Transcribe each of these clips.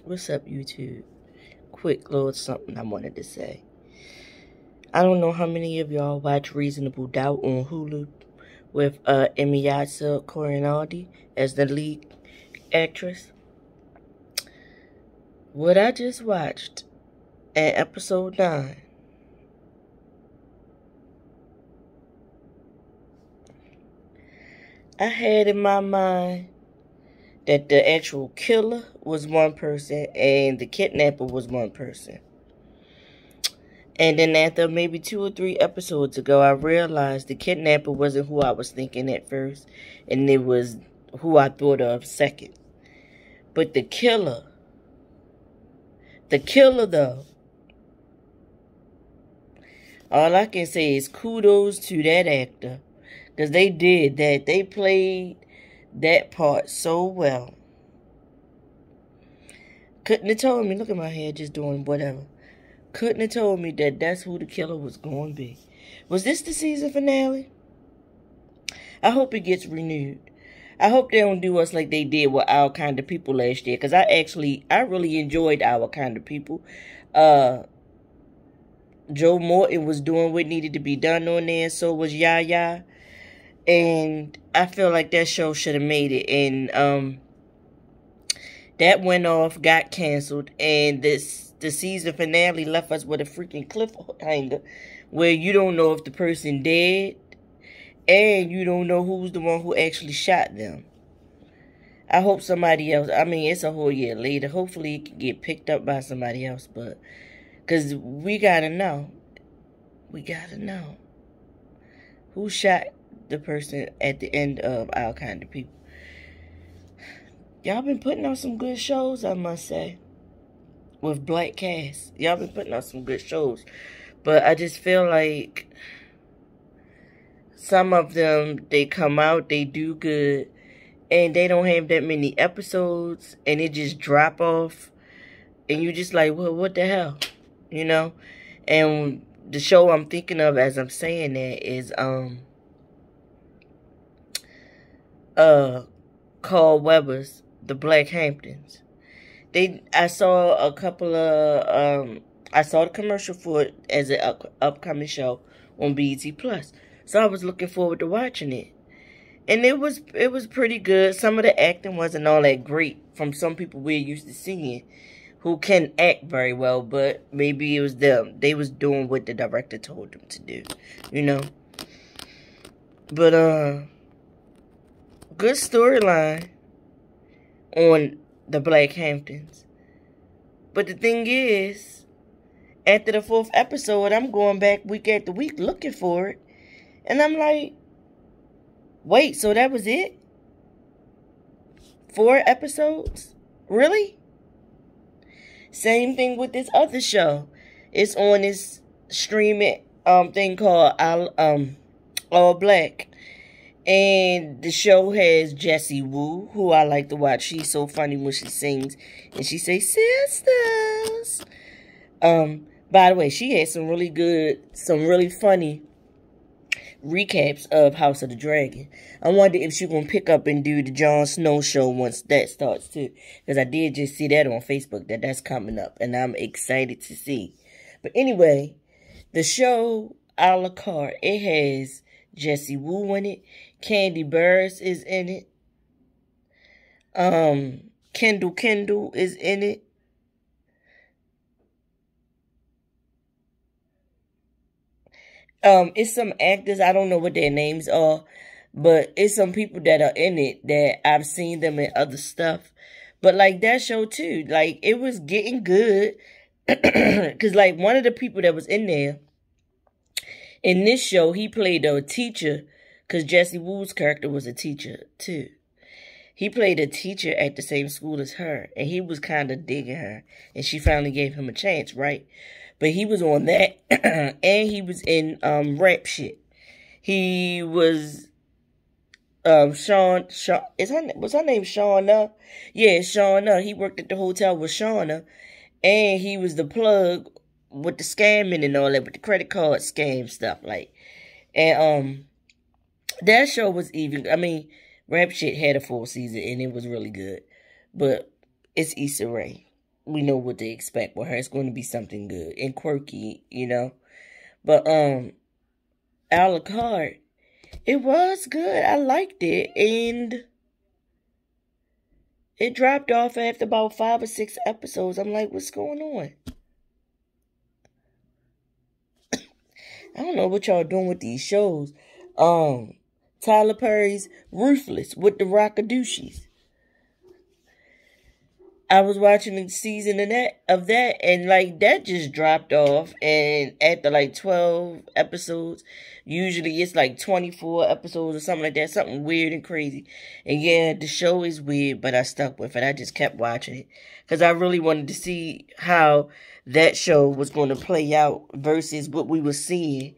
What's up, YouTube? Quick little something I wanted to say. I don't know how many of y'all watch Reasonable Doubt on Hulu with Emiyatsa Korinaldi as the lead actress. What I just watched at episode 9, I had in my mind that the actual killer was one person and the kidnapper was one person. And then after maybe 2 or 3 episodes ago, I realized the kidnapper wasn't who I was thinking at first, and it was who I thought of second. But the killer though, all I can say is kudos to that actor, because they did that. They played that part so well. Couldn't have told me, look at my hair just doing whatever. Couldn't have told me that that's who the killer was going to be. Was this the season finale? I hope it gets renewed. I hope they don't do us like they did with Our Kind of People last year. Because I really enjoyed Our Kind of People. Joe Morton was doing what needed to be done on there. So was Yaya. And I feel like that show should have made it. And that went off, got canceled. And the season finale left us with a freaking cliffhanger where you don't know if the person dead and you don't know who's the one who actually shot them. I hope somebody else, I mean, it's a whole year later. Hopefully it can get picked up by somebody else, but because we gotta know. We gotta know who shot the person at the end of Our Kind of People. Y'all been putting out some good shows, I must say. With black cast. Y'all been putting out some good shows. But I just feel like some of them, they come out, they do good, and they don't have that many episodes, and it just drop off. And you're just like, well, what the hell? You know? And the show I'm thinking of as I'm saying that is Carl Weber's The Black Hamptons. I saw a couple of, I saw the commercial for it as an upcoming show on BET Plus. So I was looking forward to watching it. And it was pretty good. Some of the acting wasn't all that great from some people we're used to seeing who can act very well, but maybe it was them. They was doing what the director told them to do, you know. But, good storyline on the Black Hamptons. But the thing is, after the 4th episode, I'm going back week after week looking for it. And I'm like, wait, so that was it? 4 episodes? Really? Same thing with this other show. It's on this streaming thing called All Black. And the show has Jessie Woo, who I like to watch. She's so funny when she sings. And she says, Sistas. By the way, she had some really funny recaps of House of the Dragon. I wonder if she's going to pick up and do the Jon Snow show once that starts too. Because I did just see that on Facebook that's coming up. And I'm excited to see. But anyway, the show a la carte, it has Jessie Woo in it. Candy Burris is in it. Kendall is in it. It's some actors, I don't know what their names are, but it's some people that are in it that I've seen them in other stuff. But like that show too, like it was getting good. Cause like one of the people that was in there, in this show, he played a teacher, because Jessie Woo's character was a teacher, too. He played a teacher at the same school as her, and he was kind of digging her, and she finally gave him a chance, right? But he was on that, and he was in rap shit. He was was her name Shauna? Yeah, Shauna. He worked at the hotel with Shauna, and he was the plug with the scamming and all that, with the credit card scam stuff, like. And that show was even. I mean, Rap Shit had a full season, and it was really good. But it's Issa Rae. we know what to expect with her. It's going to be something good and quirky, you know. But a la carte, it was good. I liked it, and it dropped off after about 5 or 6 episodes. I'm like, what's going on? I don't know what y'all doing with these shows. Tyler Perry's Ruthless with the Rockadoochies. I was watching the season of that, and like that just dropped off. And after like 12 episodes, usually it's like 24 episodes or something like that, something weird and crazy. And yeah, the show is weird, but I stuck with it. I just kept watching it because I really wanted to see how that show was going to play out versus what we were seeing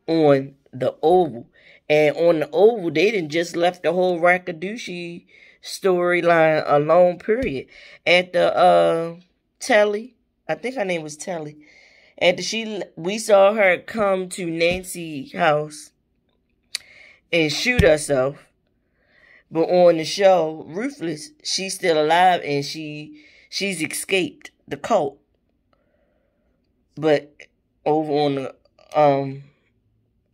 on the Oval. And on the Oval, they didn't just left the whole Rackadoochie storyline alone, period. At the Telly, I think her name was Telly. We saw her come to Nancy's house and shoot herself. But on the show, Ruthless, she's still alive and she's escaped the cult. But over on the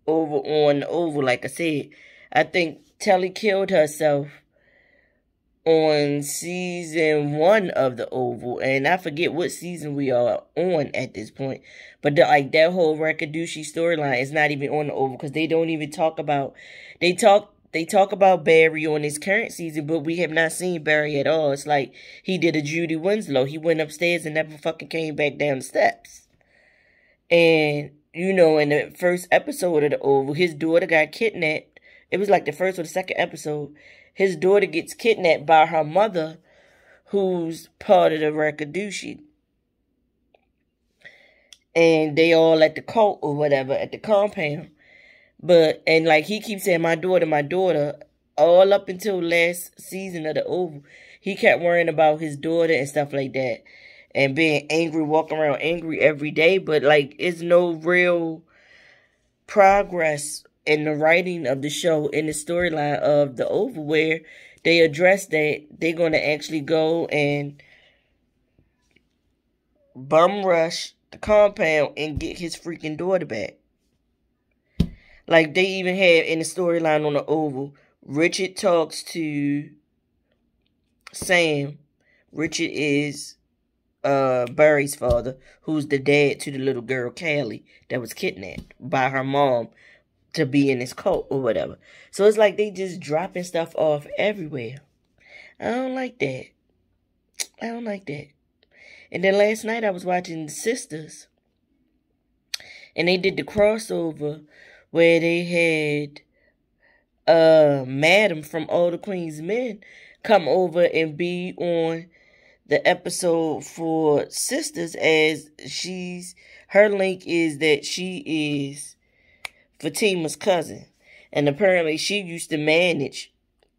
Oval, like I said, I think Telly killed herself on season 1 of the Oval, and I forget what season we are on at this point. But that whole Rackadoochie storyline is not even on the Oval because they don't even talk about. They talk about Barry on his current season, but we have not seen Barry at all. It's like he did a Judy Winslow. He went upstairs and never fucking came back down the steps. And, you know, in the first episode of the Oval, his daughter got kidnapped. It was like the first or the second episode. His daughter gets kidnapped by her mother, who's part of the Rackadoochie. And they all at the cult or whatever, at the compound. And like he keeps saying, my daughter, all up until last season of the Oval. He kept worrying about his daughter and stuff like that. And being angry, walking around angry every day. But like, it's no real progress in the writing of the show, in the storyline of the Oval, where they address that they're going to actually go and bum rush the compound and get his freaking daughter back. Like, they even had in the storyline on the Oval, Richard talks to Sam. Richard is Barry's father, who's the dad to the little girl, Callie, that was kidnapped by her mom to be in his cult or whatever. So it's like they just dropping stuff off everywhere. I don't like that. I don't like that. And then last night I was watching the Sistas. And they did the crossover where they had Madam from All the Queen's Men come over and be on the episode for Sistas, as her link is that she is Fatima's cousin. And apparently she used to manage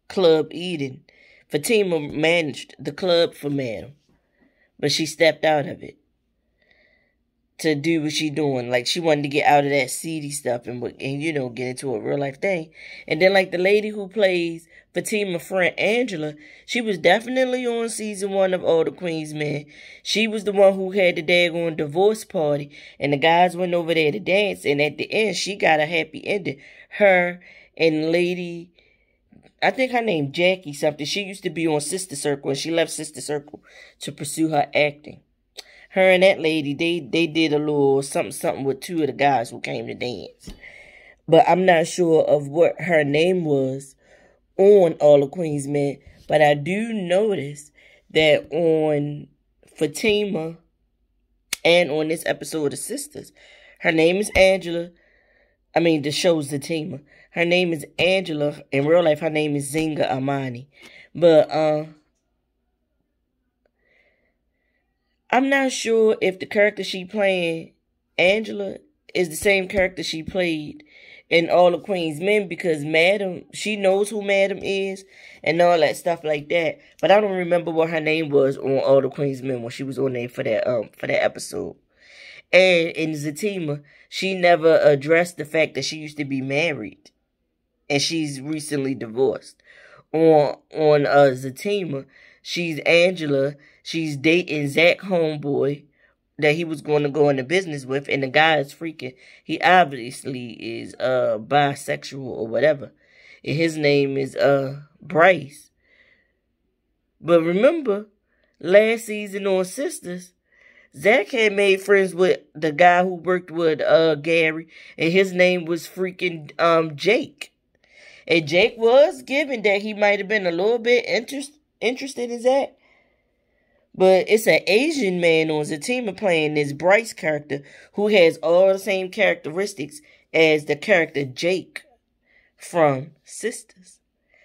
Club Eden. Fatima managed the club for Madam, but she stepped out of it to do what she doing. Like, she wanted to get out of that seedy stuff and you know, get into a real life thing. And then like the lady who plays Fatima's friend Angela, she was definitely on season 1 of All the Queen's Men. She was the one who had the daggone divorce party, and the guys went over there to dance, and at the end she got a happy ending. Her and lady, I think her name Jackie something, she used to be on Sister Circle, and she left Sister Circle to pursue her acting. Her and that lady, they did a little something with 2 of the guys who came to dance. But I'm not sure of what her name was on All the Queen's Men. But I do notice that on Fatima and on this episode of Sistas, her name is Angela. I mean, the show's Fatima. Her name is Angela. In real life, her name is Zinga Amani. But I'm not sure if the character she playing, Angela, is the same character she played in All the Queen's Men, because Madam, she knows who Madam is and all that stuff like that. But I don't remember what her name was on All the Queen's Men when she was on there for that episode. And in Zatima, she never addressed the fact that she used to be married and she's recently divorced. On Zatima, She's Angela. She's dating Zach homeboy that he was going to go into business with, and the guy is freaking. He obviously is bisexual or whatever. And his name is Bryce. But remember, last season on Sistas, Zach had made friends with the guy who worked with Gary, and his name was freaking Jake. And Jake was given that he might have been a little bit interested in Zach. But it's an Asian man on Zatima playing this Bryce character who has all the same characteristics as the character Jake from Sistas.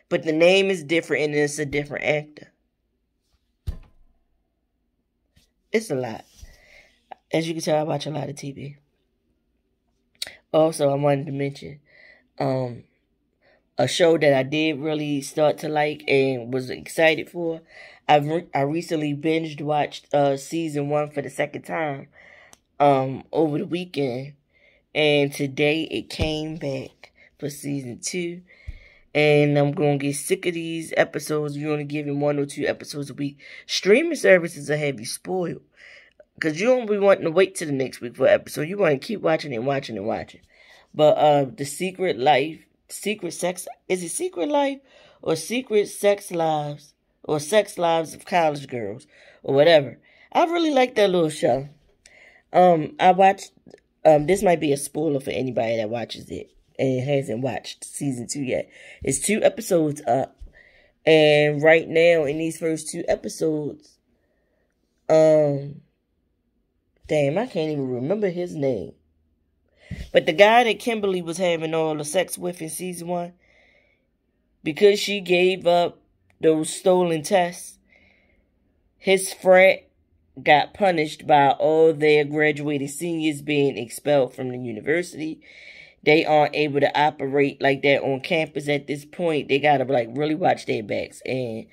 But the name is different and it's a different actor. It's a lot. As you can tell, I watch a lot of TV. Also, I wanted to mention a show that I did really start to like and was excited for. I recently binged watched season 1 for the second time over the weekend, and today it came back for season 2. And I'm going to get sick of these episodes. You're only giving 1 or 2 episodes a week. Streaming services are heavy spoiled. Because you don't be wanting to wait till the next week for an episode. You want to keep watching and watching and watching. But the Secret Life, Secret Sex, is it Secret Life or Secret Sex Lives or Sex Lives of College Girls or whatever? I really like that little show. I watched, this might be a spoiler for anybody that watches it and hasn't watched season 2 yet. It's 2 episodes up. And right now, in these first 2 episodes, damn, I can't even remember his name. But the guy that Kimberly was having all the sex with in season 1, because she gave up those stolen tests, his frat got punished by all their graduated seniors being expelled from the university. They aren't able to operate like that on campus at this point. They gotta like really watch their backs. And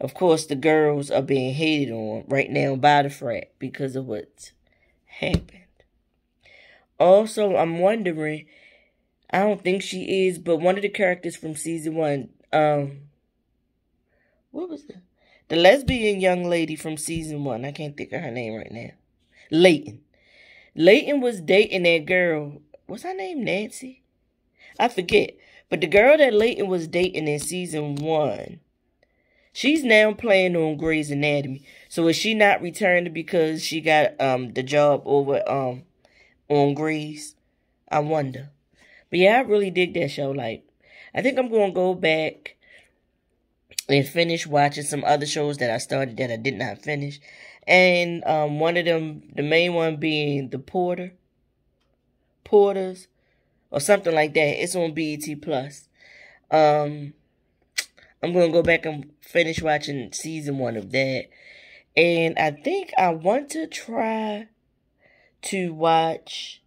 of course the girls are being hated on right now by the frat because of what's happened. Also, I'm wondering, I don't think she is, but one of the characters from season 1, what was it? The lesbian young lady from season 1, I can't think of her name right now. Layton. Layton was dating that girl. What's her name? Nancy? I forget. But the girl that Layton was dating in season 1, she's now playing on Grey's Anatomy. So is she not returning because she got the job over on Grey's? I wonder. But yeah, I really dig that show. Like, I think I'm going to go back and finish watching some other shows that I started that I did not finish. And one of them, the main one being The Porters, or something like that. It's on BET Plus. I'm going to go back and finish watching season 1 of that. And I think I want to try to watch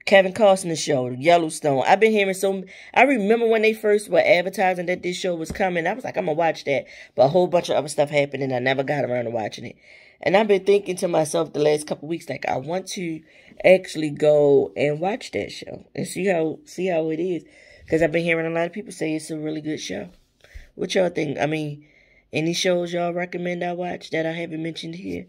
Kevin Costner's show, Yellowstone. I've been hearing I remember when they first were advertising that this show was coming. I was like, I'm going to watch that. But a whole bunch of other stuff happened and I never got around to watching it. And I've been thinking to myself the last couple weeks, like, I want to actually go and watch that show and see how it is. Because I've been hearing a lot of people say it's a really good show. What y'all think? I mean, any shows y'all recommend I watch that I haven't mentioned here?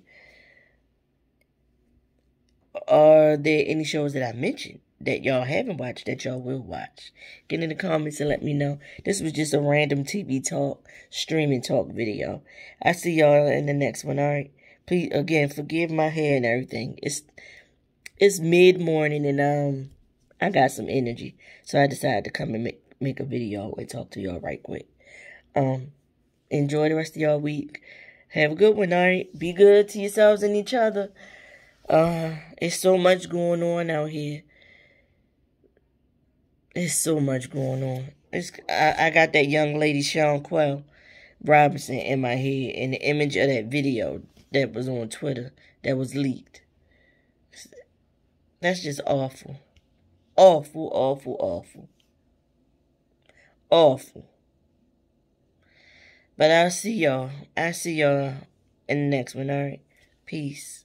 Are there any shows that I mentioned that y'all haven't watched that y'all will watch? Get in the comments and let me know. This was just a random TV talk, streaming talk video. I see y'all in the next one, alright? Please, again, forgive my hair and everything. It's mid-morning and I got some energy. So I decided to come and make a video and talk to y'all right quick. Enjoy the rest of y'all week. Have a good one, alright? Be good to yourselves and each other. It's so much going on out here. It's so much going on. I got that young lady, Sean Robinson, in my head, and the image of that video that was on Twitter that was leaked. That's just awful. Awful, awful, awful. Awful. But I'll see y'all. In the next one, alright? Peace.